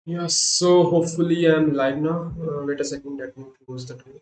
Yeah, so hopefully I'm live now. Wait a second, let me close the door.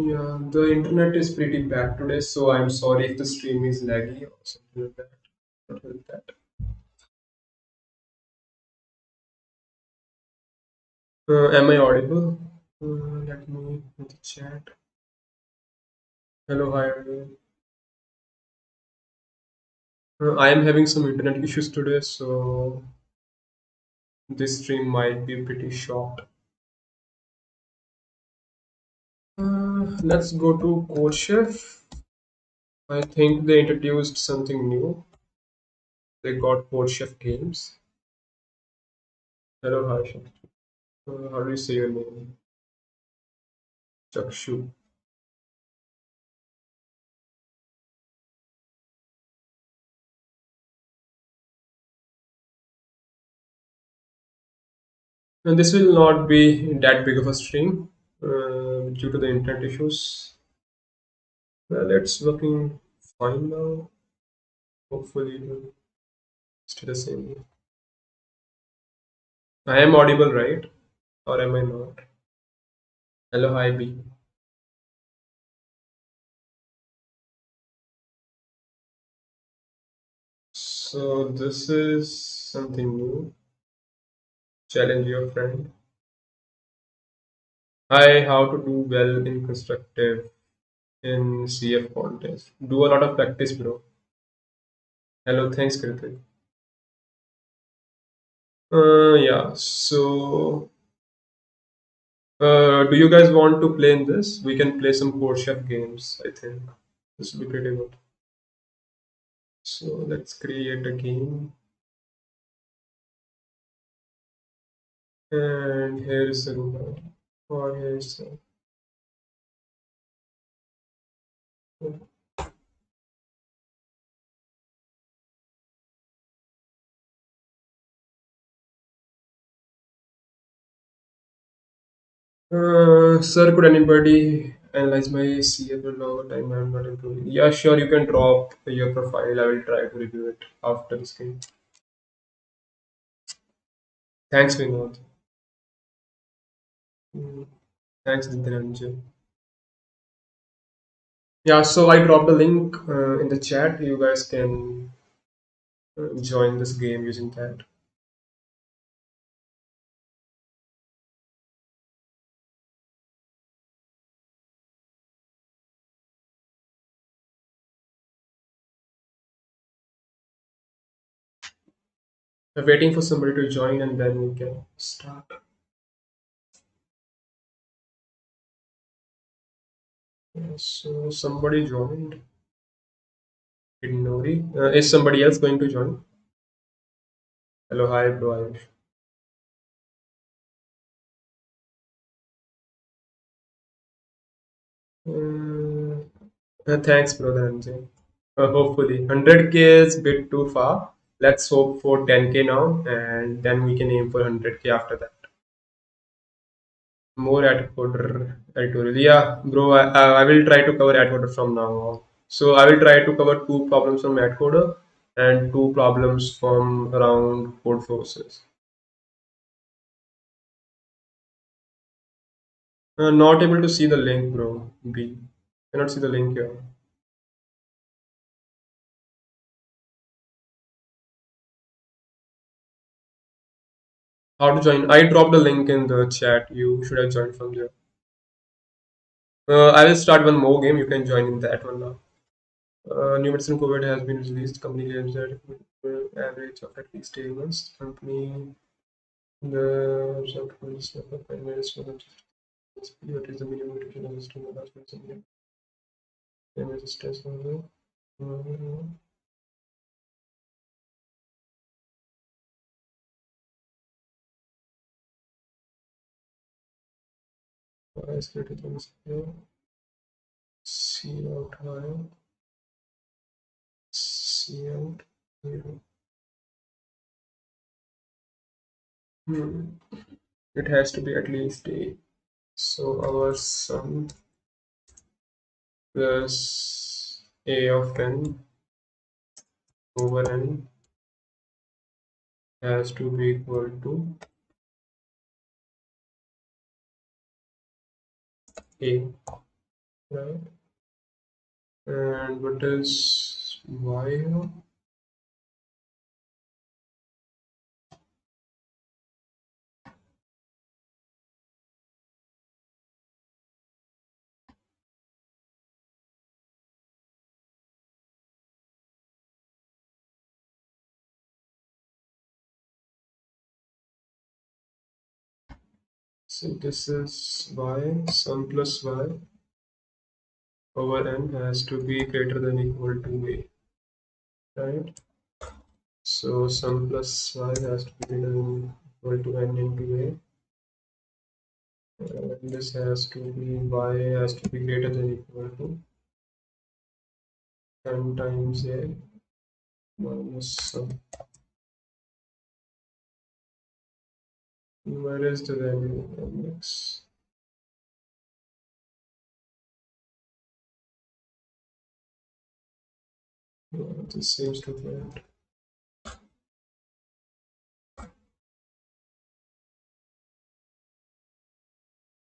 Yeah, the internet is pretty bad today, so I'm sorry if the stream is laggy or something like that. Not like that. Am I audible? Let me put the chat. Hello, hi everyone. I am having some internet issues today, so this stream might be pretty short. Let's go to Code Chef. I think they introduced something new. They got Code Chef games. Hello, hi. How do you say your name? Chakshu. And this will not be that big of a stream due to the internet issues. Well, it's working fine now. Hopefully, it will stay the same. I am audible, right? Or am I not? Hello, hi, B. So, this is something new. Challenge your friend. Hi, how to do well in constructive in CF contest. Do a lot of practice, bro. Hello, thanks, Kritik. Yeah, so do you guys want to play in this? We can play some Code Chef games, I think. This will be pretty good. So let's create a game. And here is the room. Or here is the. Sir, could anybody analyze my CF log time? I'm not improving. Yeah, sure, you can drop your profile. I will try to review it after this game. Thanks, Vinod. Mm, Thanks, Dhananjay. Yeah, so I dropped the link in the chat. You guys can join this game using that. We're waiting for somebody to join and then we can start. So somebody joined. Ignori. Is somebody else going to join? Hello, hi, bro. Ayush. Uh, Thanks, brother Anjay. Hopefully, 100K is a bit too far. Let's hope for 10K now, and then we can aim for 100K after that. More ad coder editorial. Yeah, bro. I will try to cover ad coder from now on. So I will try to cover two problems from ad coder and two problems from around code forces. Not able to see the link, bro. B. Cannot see the link here. How to join? I dropped the link in the chat. You should have joined from there. I will start one more game. You can join in that one now. New medicine COVID has been released. Company claims that average of at least 8 months. Company the supplements of the prime minister what is the minimum nutrition system of last person? Resistance. Y is greater than 0. C out higher. C out 0. Hmm. It has to be at least A. So our sum plus A of n over n has to be equal to A, right? And what is Y here? So this is Y, sum plus Y over n has to be greater than equal to A, right? So sum plus Y has to be greater than equal to n into A. And this has to be Y has to be greater than equal to n times A minus sum. Where is the value of x? This seems to be it.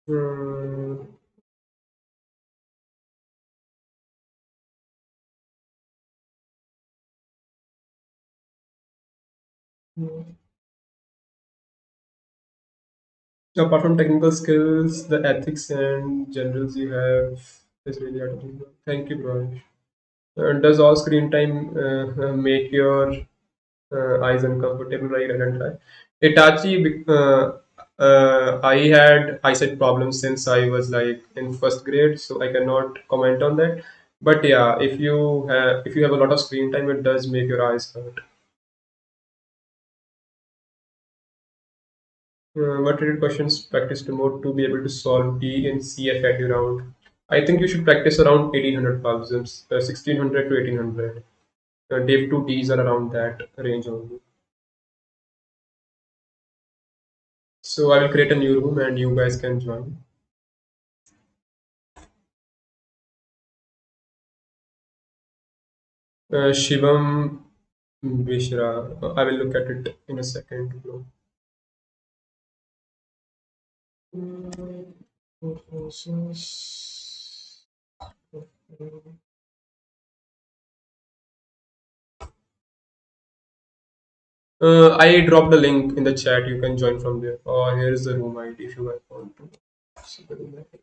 Hmm. Apart from technical skills, the ethics and generals you have is really admirable. Thank you, Bro. Does all screen time make your eyes uncomfortable? I didn't try. Itachi, I had eyesight problems since I was like in first grade, so I cannot comment on that. But yeah, if you have a lot of screen time, it does make your eyes hurt. What related questions practice more to be able to solve D and CF at your round? I think you should practice around 1800 problems, 1600 to 1800. Div 2 Ds are around that range only. So I will create a new room and you guys can join. Shivam Vishra. I will look at it in a second, bro. I dropped the link in the chat. You can join from there. Or here is the room ID if you guys want to see the room ID.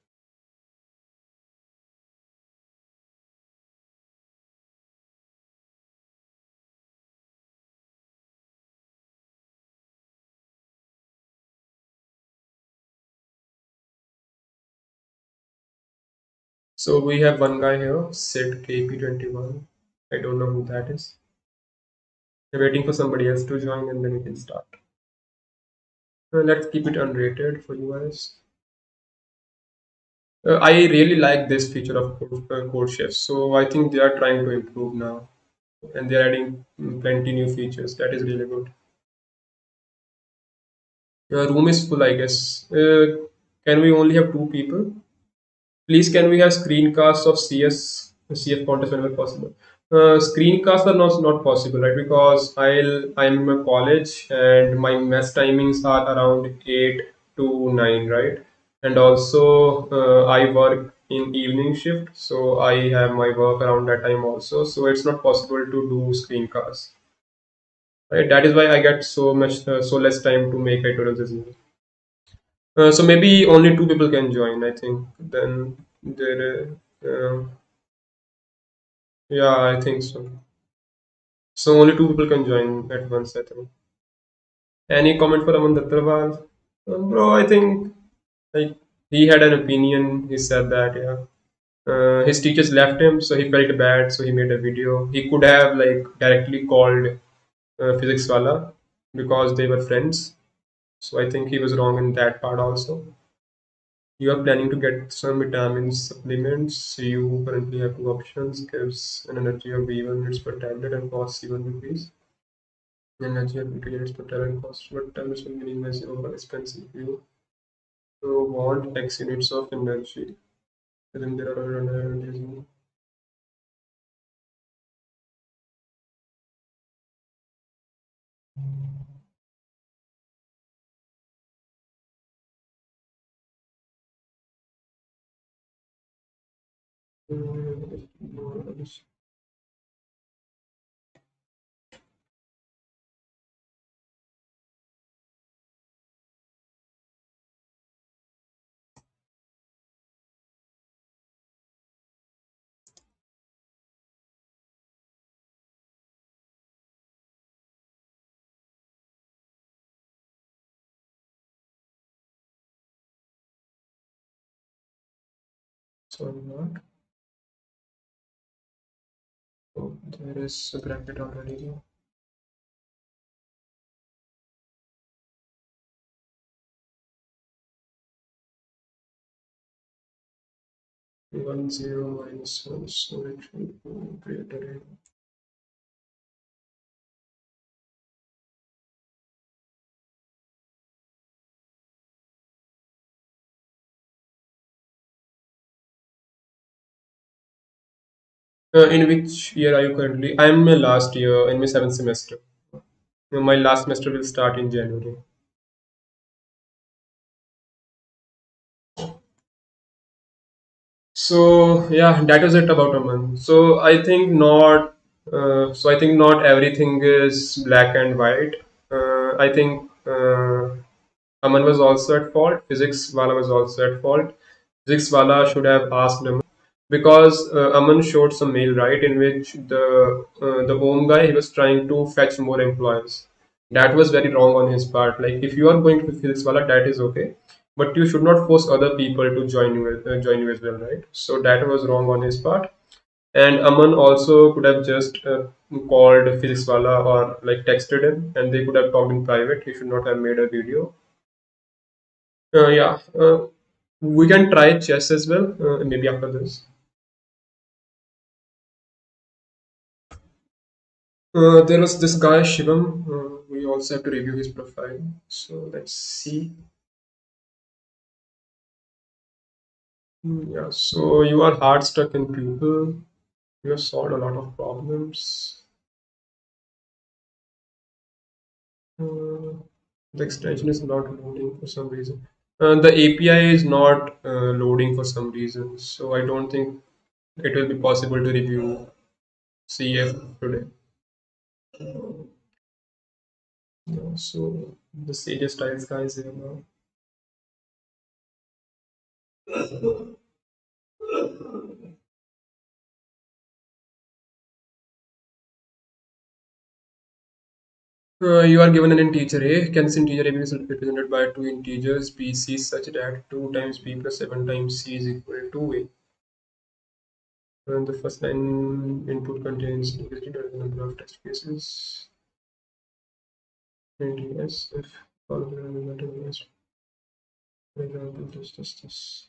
So we have one guy here, Sid KP21. I don't know who that is. We're waiting for somebody else to join and then we can start. Let's keep it unrated for you guys. I really like this feature of code chefs. So I think they are trying to improve now and they're adding plenty new features. That is really good. Room is full, I guess. Can we only have two people? Please, can we have screencasts of CF contest whenever possible? Screencasts are not possible, right? Because I'm in my college and my mess timings are around 8 to 9, right? And also I work in evening shift, so I have my work around that time also. So it's not possible to do screencasts, right? That is why I get so less time to make tutorials as well. So maybe only two people can join, I think. Then there, yeah, I think so. So only two people can join at once, I think. Any comment for Aman Dattarwal? Bro, I think like he had an opinion. He said that his teachers left him, so he felt bad. So he made a video. He could have like directly called physics wala because they were friends. So I think he was wrong in that part also. You are planning to get some vitamin supplements. You currently have two options. Gives an energy of B1 units per tablet and costs 7 rupees. Energy of 2 units per tablet costs, but tablets will be less over expensive. You want X units of energy. Then there are other energies. So not. Oh, there is a bracket already. 1 0 minus 1, so it will be greater. In which year are you currently? I'm in my last year, in my seventh semester. My last semester will start in January. So yeah, that is it about Aman. So I think not. So I think not everything is black and white. I think Aman was also at fault. Physics wala was also at fault. Physics wala should have asked him because Aman showed some mail right in which the home guy he was trying to fetch more employees. That was very wrong on his part. Like if you are going to physics wala, that is okay, but you should not force other people to join you as well, right? So that was wrong on his part. And Aman also could have just called physics wala or like texted him, and they could have talked in private. He should not have made a video. Yeah, we can try chess as well. Maybe after this. There was this guy Shivam. We also have to review his profile. So let's see. Yeah. So you are hard stuck in people. You have solved a lot of problems. Uh, the extension is not loading for some reason. The API is not loading for some reason. So I don't think it will be possible to review CF today. Yeah, so the serious styles guys here now. You are given an integer A. Can this integer A be represented by two integers B, C such that 2 times B plus 7 times C is equal to A? And the first line input contains the number of test cases. And yes, if all of them are not yes, for example, this.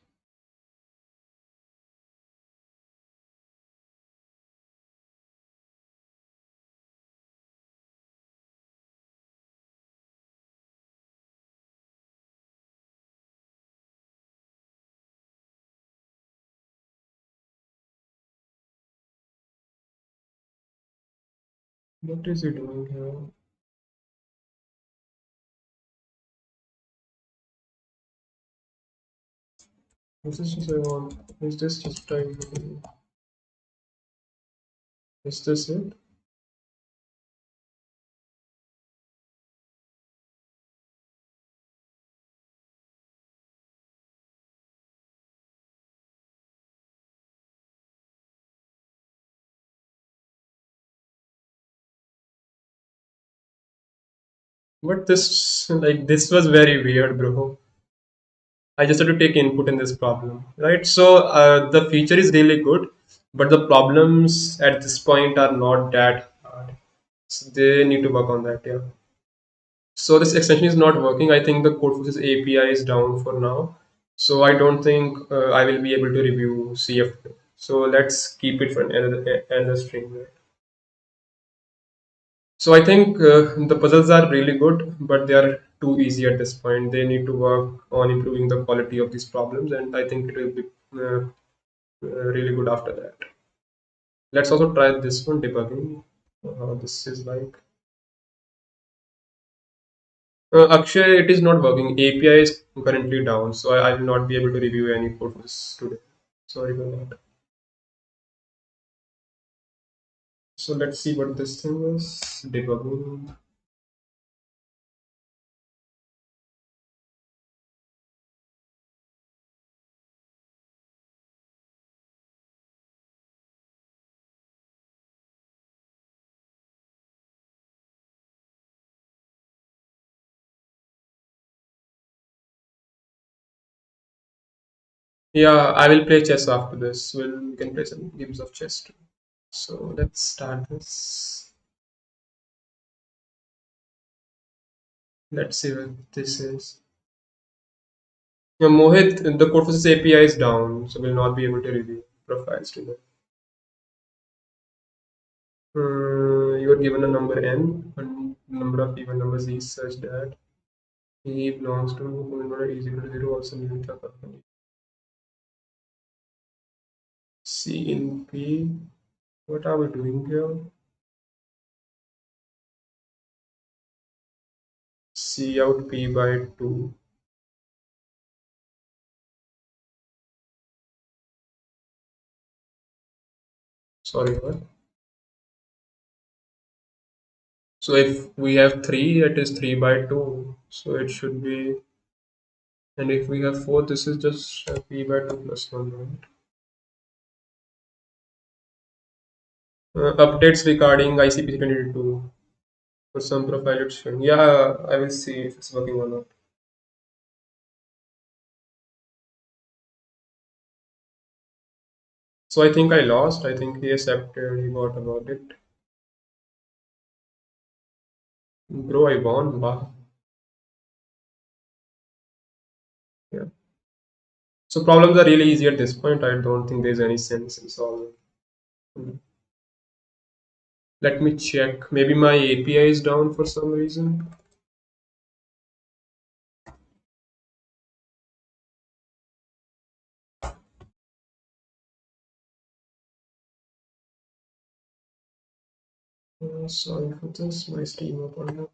What is it doing here? This is just I want. Is this just time? Is this it? But this like this was very weird, bro. I just have to take input in this problem, right? So the feature is really good, but the problems at this point are not that hard. So they need to work on that, yeah. So this extension is not working. I think the Codeforces API is down for now. So I don't think I will be able to review CF. So let's keep it for another stream. Right? So I think the puzzles are really good, but they are too easy at this point. They need to work on improving the quality of these problems, and I think it will be really good after that. Let's also try this one, debugging. This is like Akshay, it is not working. API is currently down, so I will not be able to review any code for this today. Sorry for that. So let's see what this thing is. Debugging. Yeah, I will play chess after this. We can play some games of chess too. So let's start this. Let's see what this is. Yeah, Mohit, the code for this API is down, so we'll not be able to review profiles today. You are given a number n, and number of even numbers is such that he belongs to number is equal to 0, also limit the company. C in P. What are we doing here? C out P by 2. Sorry, what? So if we have 3, it is 3 by 2. So it should be, and if we have 4, this is just P by 2 plus 1, right? Updates regarding ICP 22. For some profile it's showing. Yeah, I will see if it's working or not. So I think I lost. I think he accepted. He got about it. Bro, I won. Wow. Yeah. So problems are really easy at this point. I don't think there's any sense in solving. Hmm. Let me check. Maybe my API is down for some reason. Sorry for this. My Steam opened up.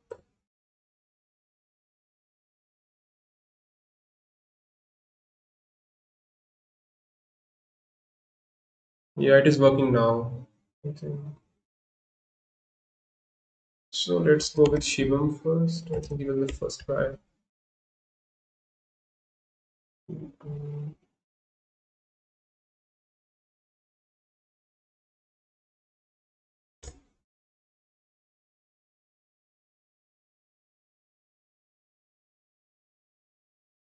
Yeah, it is working now. I think. So let's go with Shivam first. I think he was the first guy. Mm,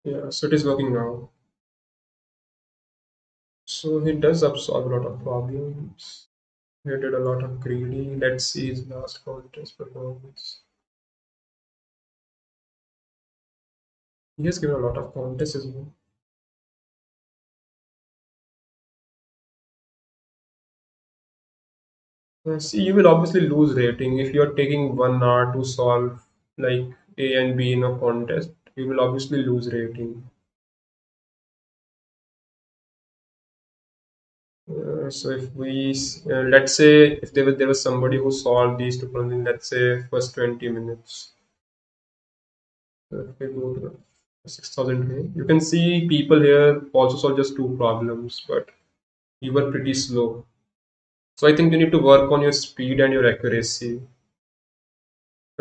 yeah, so it is working now. So he does solve a lot of problems. He did a lot of greedy. Let's see his last contest performance. He has given a lot of contests as well. See, you will obviously lose rating if you are taking 1 hour to solve like A and B in a contest. You will obviously lose rating. So if let's say if there was somebody who solved these two problems in, let's say, first 20 minutes. So if we go to the 6,000 way, you can see people here also solve just two problems, but you were pretty slow. So I think you need to work on your speed and your accuracy.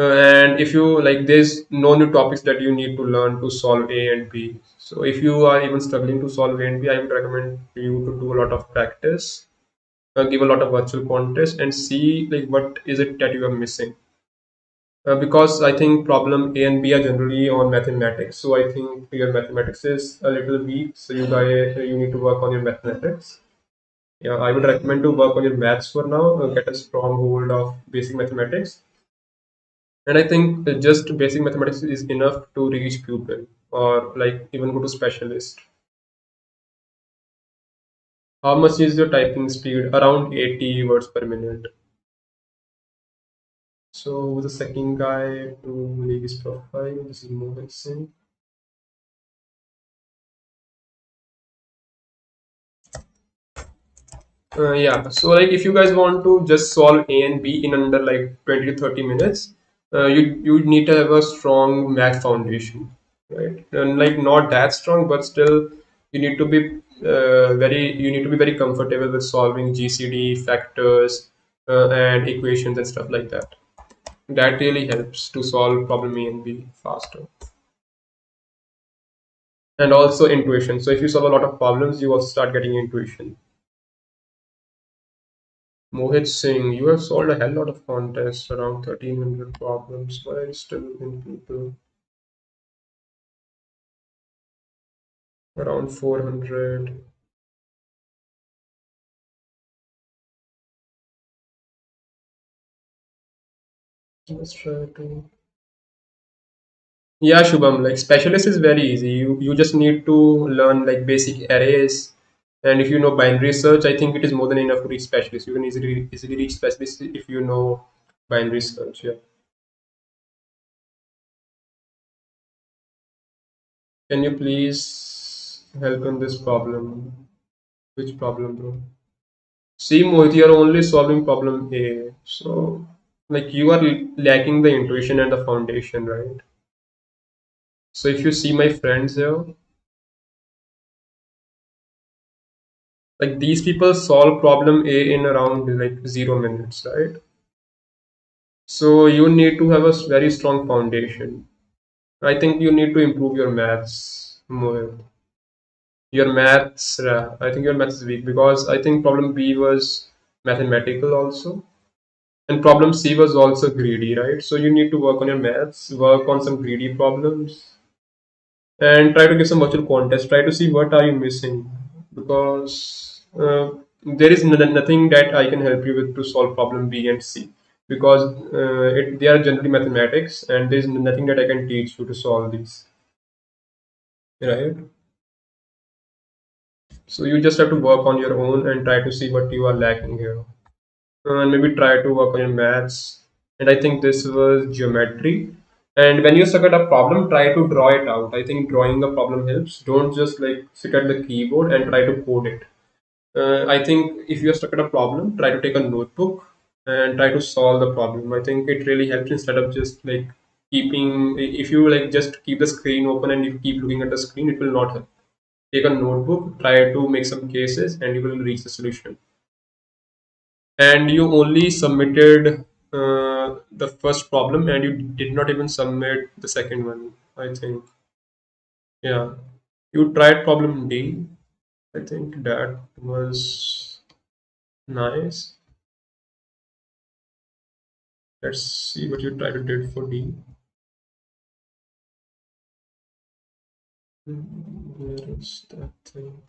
And if you like, there's no new topics that you need to learn to solve A and B. So if you are even struggling to solve A and B, I would recommend you to do a lot of practice, give a lot of virtual contests, and see like what is it that you are missing. Because I think problem A and B are generally on mathematics. So I think your mathematics is a little weak. So you need to work on your mathematics. Yeah, I would recommend to work on your maths for now. Get a strong hold of basic mathematics. And I think just basic mathematics is enough to reach pupil. or like even go to specialist. How much is your typing speed? Around 80 words per minute. So the second guy to leave his profile, this is Mohit Singh. Yeah, so like if you guys want to just solve A and B in under like 20 to 30 minutes, you need to have a strong math foundation, right? And like not that strong, but still you need to be you need to be very comfortable with solving GCD factors and equations and stuff like that. That really helps to solve problem A and B faster. And also intuition. So if you solve a lot of problems, you also start getting intuition. Mohit Singh, you have solved a hell lot of contests, around 1300 problems. Why are you still in people? Around 400. Let's try to. Yeah, Shubham, like specialist is very easy. You just need to learn like basic arrays. And if you know binary search, I think it is more than enough to reach specialist. You can easily reach specialist if you know binary search. Yeah. Can you please help in this problem? Which problem, bro? See, Mohit, you are only solving problem A. So, like, you are lacking the intuition and the foundation, right? So, if you see my friends here, like, these people solve problem A in around like 0 minutes, right? So, you need to have a very strong foundation. I think you need to improve your maths, Mohit. Your maths, I think your maths is weak because I think problem B was mathematical also. And problem C was also greedy, right? So you need to work on your maths, work on some greedy problems, and try to give some virtual contest. Try to see what are you missing, because there is nothing that I can help you with to solve problem B and C, because they are generally mathematics, and there is nothing that I can teach you to solve these, right? So you just have to work on your own and try to see what you are lacking here. And maybe try to work on your maths. And I think this was geometry. And when you stuck at a problem, try to draw it out. I think drawing a problem helps. Don't just like sit at the keyboard and try to code it. I think if you're stuck at a problem, try to take a notebook and try to solve the problem. I think it really helps instead of just like if you like just keep the screen open and you keep looking at the screen, it will not help. Take a notebook, try to make some cases, and you will reach the solution. And you only submitted the first problem and you did not even submit the second one, I think. Yeah, you tried problem D. I think that was nice. Let's see what you tried to did for D. Where is that thing?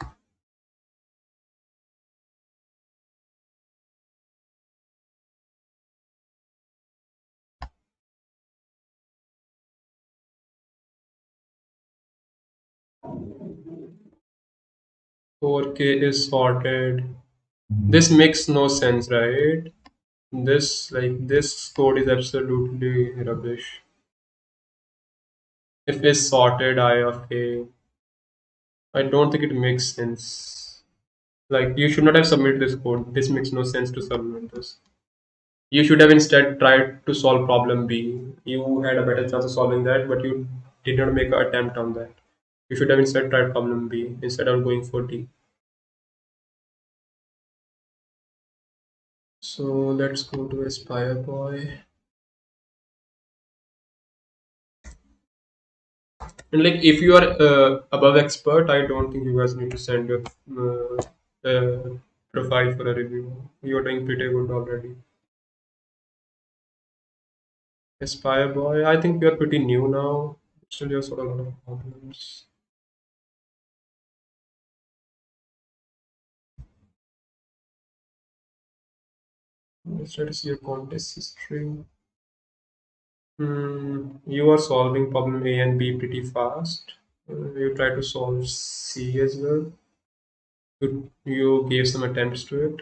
For K is sorted. This makes no sense, right? This code is absolutely rubbish. If it's sorted I of A, I don't think it makes sense. Like you should not have submitted this code. This makes no sense to submit this. You should have instead tried to solve problem B. You had a better chance of solving that, but you did not make an attempt on that. You should have instead tried problem B instead of going for D. So let's go to Aspire Boy. And like if you are above expert, I don't think you guys need to send your profile for a review. You're doing pretty good already. Aspire Boy, I think you're pretty new now. Still, you're sort of a lot of problems. Let's try to see your contest history. You are solving problem A and B pretty fast. You try to solve C as well. You gave some attempts to it.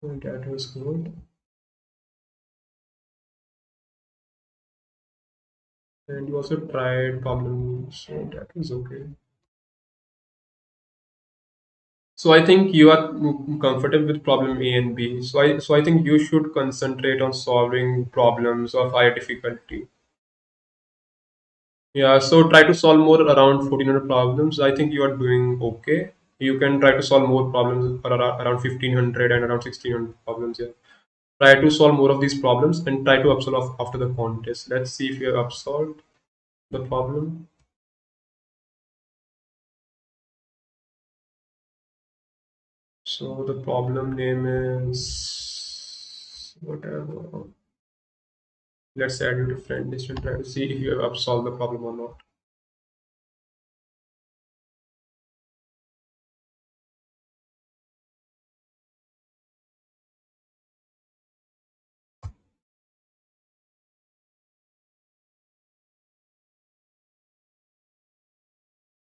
And that was good. And you also tried problem, so that was okay. So I think you are comfortable with problem A and B. So I think you should concentrate on solving problems of higher difficulty. Yeah, so try to solve more around 1400 problems. I think you are doing okay. You can try to solve more problems around 1500 and around 1600 problems. Yeah. Try to solve more of these problems and try to upsolve after the contest. Let's see if you have upsolved the problem. So the problem name is whatever. Let's add you to friend list and try to see if you have upsolved the problem or not.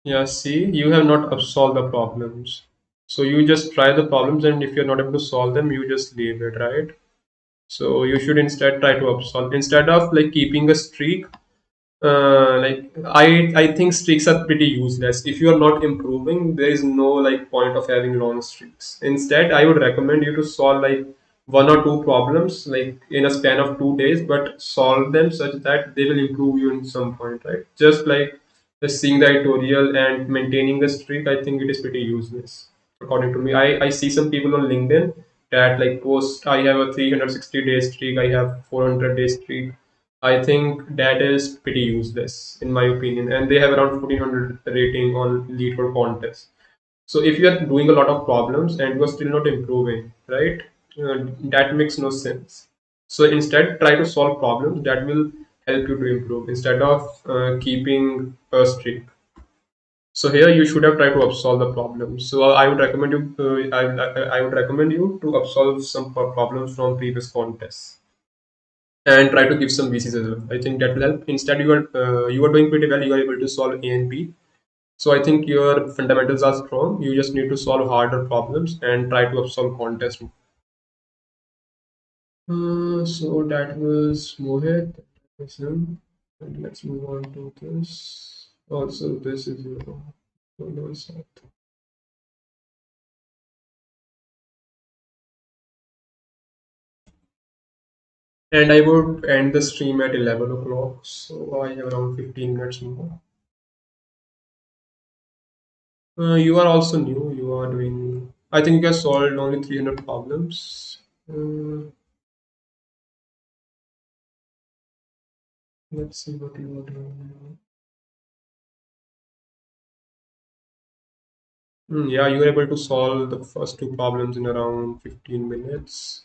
Yeah, see, you have not solved the problems. So you just try the problems, and if you're not able to solve them, you just leave it, right? So you should instead try to solve instead of like keeping a streak. Like I think streaks are pretty useless. If you are not improving, there is no like point of having long streaks. Instead, I would recommend you to solve like one or two problems like in a span of 2 days, but solve them such that they will improve you in some point, right? Just like just seeing the tutorial and maintaining the streak, I think it is pretty useless. According to me, I see some people on LinkedIn that like post I have a 360-day streak, I have 400-day streak. I think that is pretty useless in my opinion, and they have around 1400 rating on lead for contest. So if you are doing a lot of problems and you are still not improving, right? That makes no sense. So instead, try to solve problems that will help you to improve instead of keeping a streak. So here you should have tried to upsolve the problem. So I would recommend you. I would recommend you to upsolve some problems from previous contests and try to give some VCs as well. I think that will help. Instead, you are doing pretty well. You are able to solve A and B. So I think your fundamentals are strong. You just need to solve harder problems and try to upsolve contests. So that was Mohit. That was him. And let's move on to this. Also, this is your. And I would end the stream at 11 o'clock. So I have around 15 minutes more. You are also new. You are doing. I think you have solved only 300 problems. Uh, let's see what you are doing. Yeah, you were able to solve the first two problems in around 15 minutes.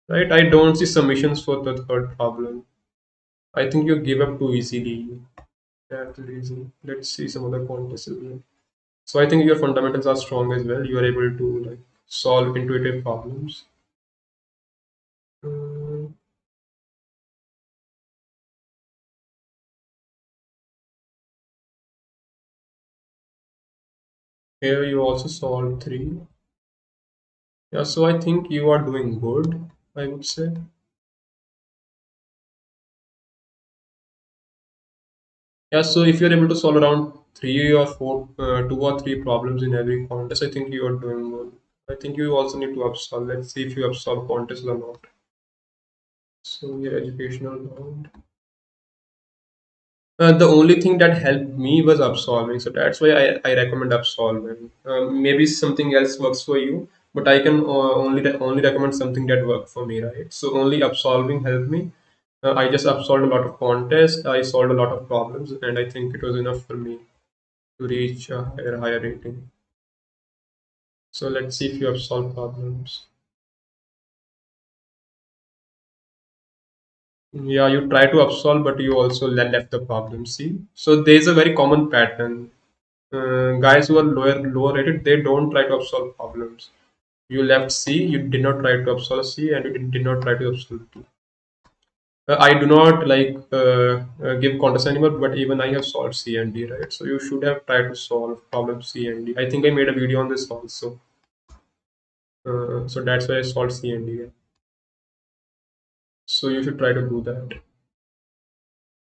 Right? I don't see submissions for the third problem. I think you give up too easily. That's the reason. Let's see some other contests as well. So I think your fundamentals are strong as well. You are able to like solve intuitive problems. Uh, Here you also solved three. Yeah, so I think you are doing good, I would say. Yeah, so if you're able to solve around three or four, two or three problems in every contest, I think you are doing good. I think you also need to upsolve. Let's see if you upsolve contests or not. So your educational round. The only thing that helped me was absolving, so that's why I recommend absolving. Maybe something else works for you, but I can only recommend something that worked for me, right? So only absolving helped me. I just absolved a lot of contests. I solved a lot of problems, and I think it was enough for me to reach a higher rating. So let's see if you have solved problems. Yeah, you try to absolve, but you also left the problem. See, so there's a very common pattern. Guys who are lower rated, they don't try to solve problems. You left C, you did not try to solve C, and you did not try to solve D. I do not like give contest anymore, but even I have solved C and D, right? So you should have tried to solve problem C and D. I think I made a video on this also. So that's why I solved C and D. So you should try to do that.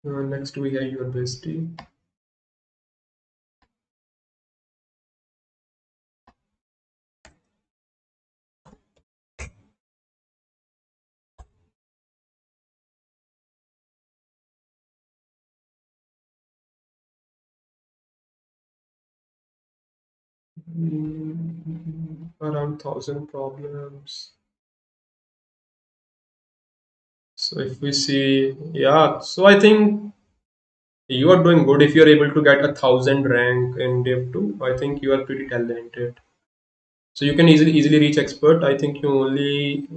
Next we have your bestie. Around 1,000 problems. So if we see, yeah, so I think you are doing good if you are able to get 1,000 rank in Dev 2. I think you are pretty talented. So you can easily reach expert. I think you only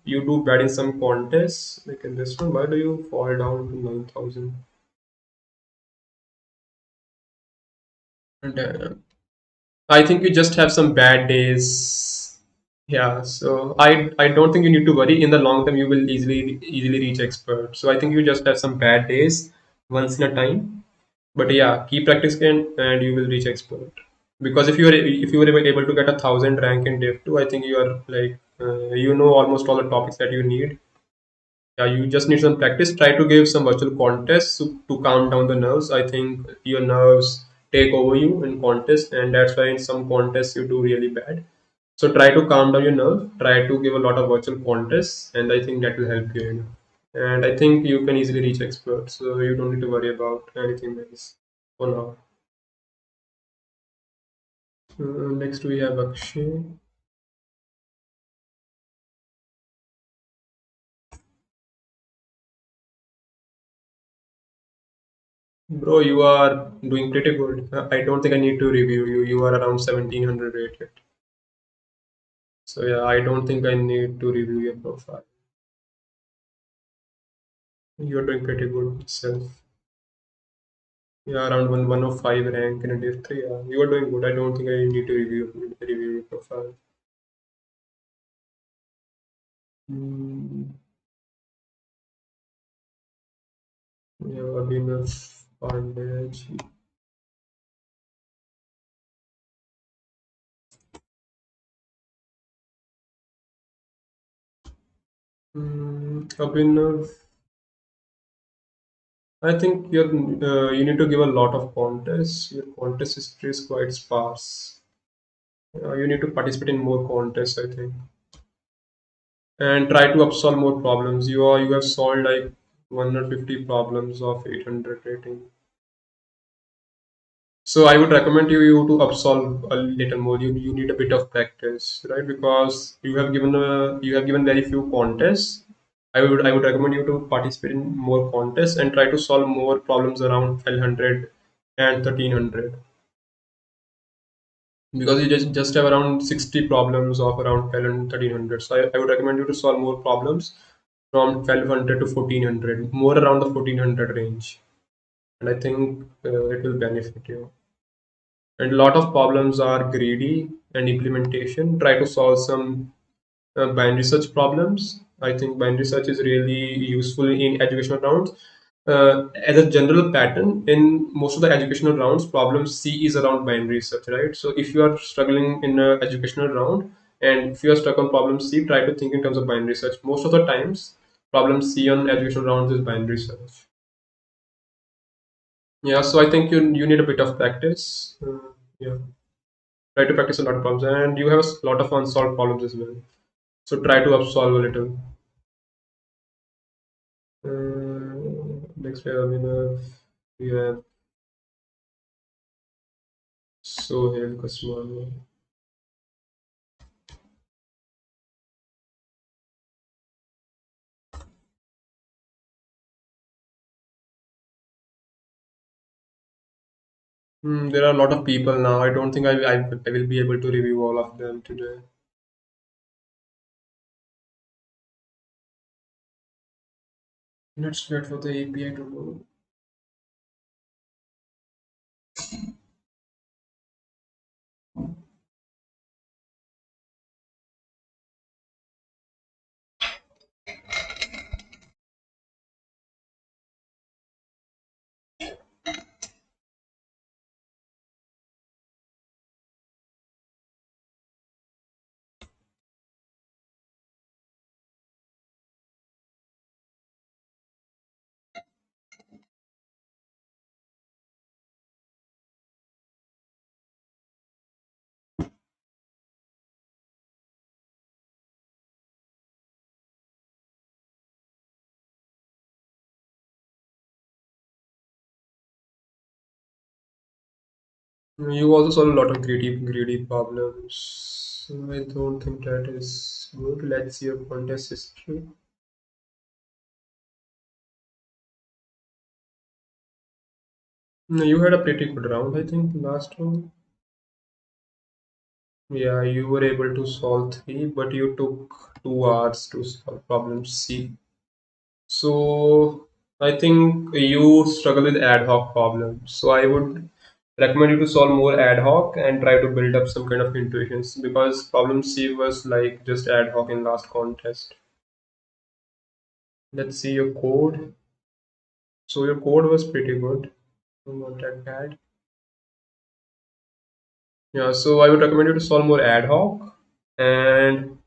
you do bad in some contests like in this one. Why do you fall down to 9,000? And I think you just have some bad days. Yeah, so I don't think you need to worry. In the long term, you will easily reach expert. So I think you just have some bad days once in a time. But yeah, keep practicing and you will reach expert. Because if you were able to get 1,000 rank in Dev 2, I think you are like you know almost all the topics that you need. Yeah, you just need some practice. Try to give some virtual contests to calm down the nerves. I think your nerves take over you in contests, and that's why in some contests you do really bad. So try to calm down your nerve. Try to give a lot of virtual contests, and I think that will help you. And I think you can easily reach experts, so you don't need to worry about anything else for now. Next we have Akshay. Bro, you are doing pretty good. I don't think I need to review you. You are around 1700 rated. So yeah, I don't think I need to review your profile. You're doing pretty good itself. Yeah, around 105 rank in a div 3. Yeah, you are doing good. I don't think I need to review your profile. Hmm. Yeah, enough Pandey. Abhinav, I think you need to give a lot of contests. Your contest history is quite sparse. You need to participate in more contests, I think, and try to solve more problems. You have solved like 150 problems of 800 rating. So I would recommend you to upsolve a little more. You need a bit of practice, right? Because you have given very few contests. I would recommend you to participate in more contests and try to solve more problems around 1200 and 1300 because you just have around 60 problems of around 12 and 1300. So I would recommend you to solve more problems from 1200 to 1400, more around the 1400 range, and I think it will benefit you. And a lot of problems are greedy and implementation. Try to solve some binary search problems. I think binary search is really useful in educational rounds. As a general pattern, in most of the educational rounds, problem C is around binary search, right? So if you are struggling in an educational round and if you are stuck on problem C, try to think in terms of binary search. Most of the times, problem C on educational rounds is binary search. Yeah, so I think you need a bit of practice. Yeah, try to practice a lot of problems, and you have a lot of unsolved problems as well. So try to solve a little. Next we have we have Sohail Kasmani. There are a lot of people now. I don't think I will be able to review all of them today. Let's wait for the API to load. You also solve a lot of greedy problems. So I don't think that is good. Let's see your contest history. No, you had a pretty good round, I think, last round. Yeah, you were able to solve three, but you took 2 hours to solve problem C. So I think you struggle with ad hoc problems. So I would recommend you to solve more ad hoc and try to build up some kind of intuitions because problem C was like just ad hoc in last contest. Let's see your code. So your code was pretty good, not that bad. Yeah, so I would recommend you to solve more ad hoc. And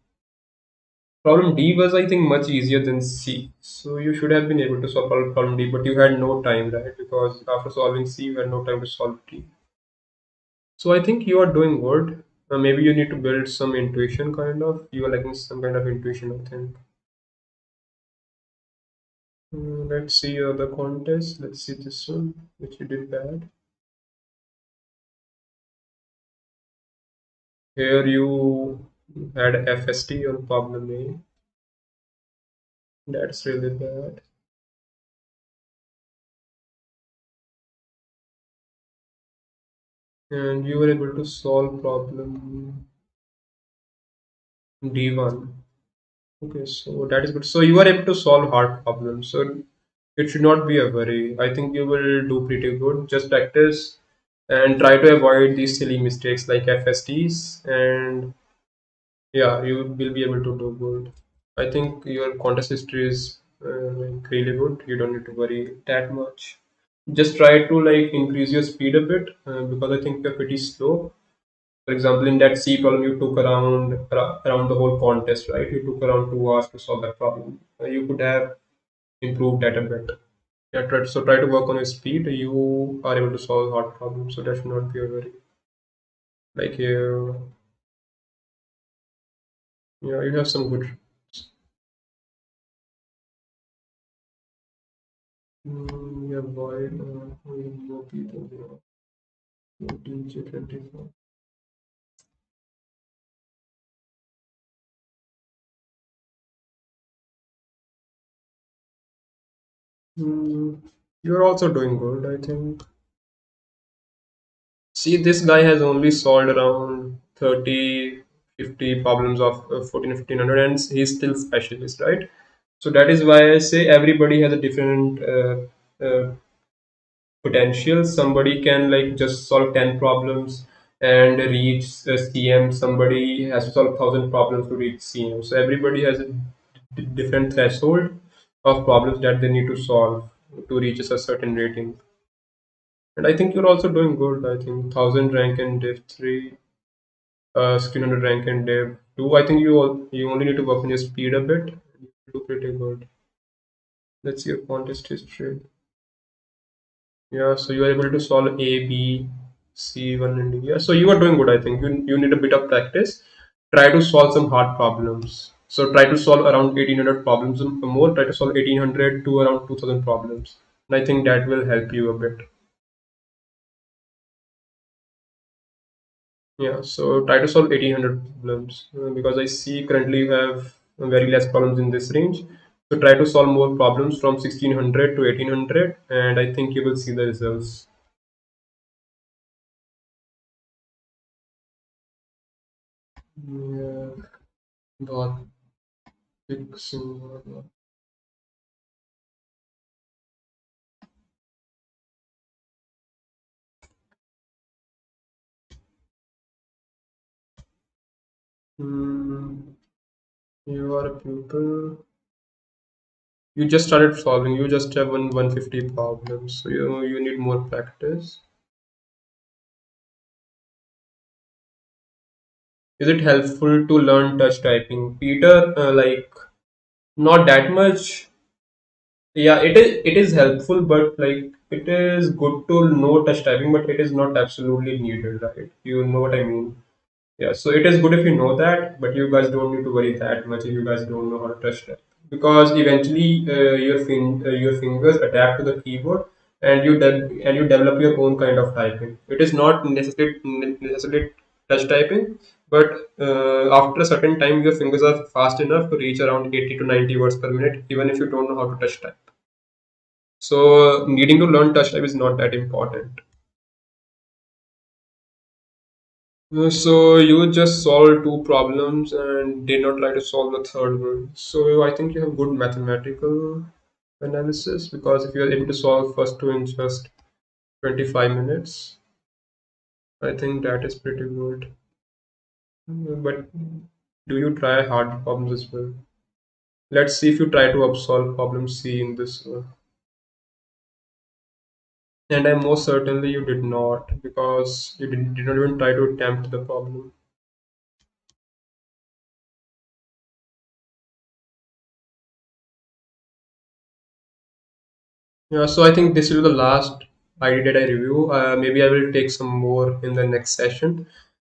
problem D was, I think, much easier than C. So you should have been able to solve problem D, but you had no time, right? Because after solving C, you had no time to solve D. So I think you are doing good. Maybe you need to build some intuition, kind of. You are lacking some kind of intuition, I think. Let's see the contest. Let's see this one, which you did bad. Here you had FST on problem A. That's really bad. And you were able to solve problem D1. Okay, so that is good. So you are able to solve hard problems. So it should not be a worry. I think you will do pretty good. Just practice and try to avoid these silly mistakes like FSTs. And yeah, you will be able to do good. I think your contest history is like really good. You don't need to worry that much. Just try to like increase your speed a bit because I think you're pretty slow. For example, in that C problem, you took around the whole contest, right? You took around 2 hours to solve that problem. You could have improved that a bit. Yeah, try to work on your speed. You are able to solve hard problems, so that should not be a very like yeah, you have some good. Yeah, void. We know people. DJ24. You're also doing good, I think. See, this guy has only solved around 30, 50 problems of 14, 1500, and he's still specialist, right? So that is why I say everybody has a different potential. Somebody can like just solve 10 problems and reach CM. Somebody has to solve 1,000 problems to reach CM. So everybody has a different threshold of problems that they need to solve to reach a certain rating. And I think you're also doing good. I think 1,000 rank in Div 3, 1600 rank in Div 2. I think you only need to work on your speed a bit. You do pretty good. Let's see your contest history. Yeah, so you are able to solve A, B, C, 1 and D. Yeah, so you are doing good, I think. You need a bit of practice. Try to solve some hard problems. So try to solve around 1800 problems or more. Try to solve 1800 to around 2000 problems. And I think that will help you a bit. Yeah, so try to solve 1800 problems because I see currently you have very less problems in this range. So try to solve more problems from 1600 to 1800 and I think you will see the results. Yeah, बहुत fixing. Hmm, you are a pupil. You just started solving. You just have 150 problems. So you need more practice. Is it helpful to learn touch typing, Peter? Like not that much. Yeah, it is helpful, but like it is good to know touch typing, but it is not absolutely needed, right? You know what I mean? Yeah, so it is good if you know that, but you guys don't need to worry that much if you guys don't know how to touch type because eventually your fingers adapt to the keyboard and you develop your own kind of typing. It is not necessarily touch typing, but after a certain time your fingers are fast enough to reach around 80 to 90 words per minute, even if you don't know how to touch type. So needing to learn touch type is not that important. So you just solved two problems and did not try to solve the third one. So I think you have good mathematical analysis, because if you are able to solve first two in just 25 minutes, I think that is pretty good. But do you try hard problems as well? Let's see if you try to solve problem C in this one. And I most certainly you did not, because you did not even try to attempt the problem. Yeah, so I think this will be the last ID data review. Maybe I will take some more in the next session,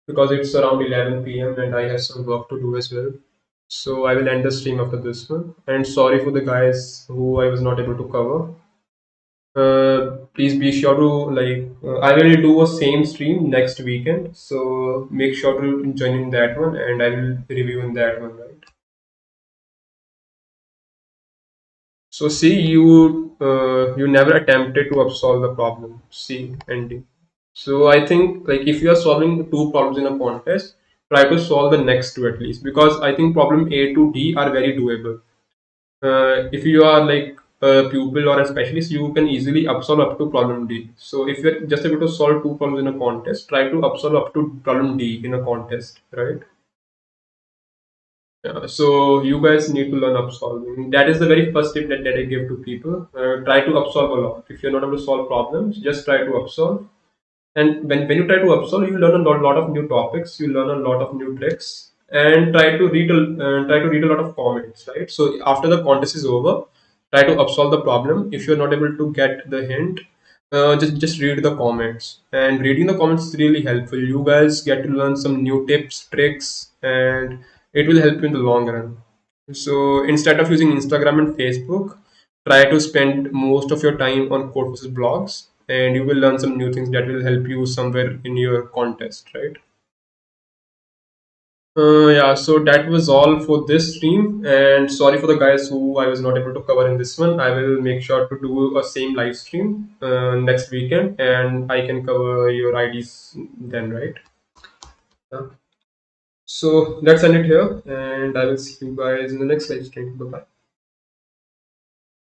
because it's around 11 p.m. and I have some work to do as well. So I will end the stream after this one. And sorry for the guys who I was not able to cover. Please be sure to I will do a same stream next weekend. So make sure to join in that one, and I will review in that one, right? So see, you never attempted to solve the problem C and D. So I think like if you are solving the two problems in a contest, try to solve the next two at least, because I think problem A to D are very doable. If you are like a pupil or a specialist, you can easily upsolve up to problem D. So if you're just able to solve two problems in a contest, try to upsolve up to problem D in a contest, right? So you guys need to learn upsolving. That is the very first tip that I give to people. Try to upsolve a lot. If you're not able to solve problems, just try to upsolve. And when you try to upsolve, you learn a lot of new topics, you learn a lot of new tricks, and try to read a lot of comments, right? So after the contest is over, try to upsolve the problem. If you're not able to get the hint, just read the comments. And reading the comments is really helpful. You guys get to learn some new tips, tricks, and it will help you in the long run. So instead of using Instagram and Facebook, try to spend most of your time on code versus blogs, and you will learn some new things that will help you somewhere in your contest, right? Yeah, so that was all for this stream, and sorry for the guys who I was not able to cover in this one. I will make sure to do a same live stream next weekend, and I can cover your IDs then, right? Yeah. So let's end it here, and I will see you guys in the next live stream. Bye bye.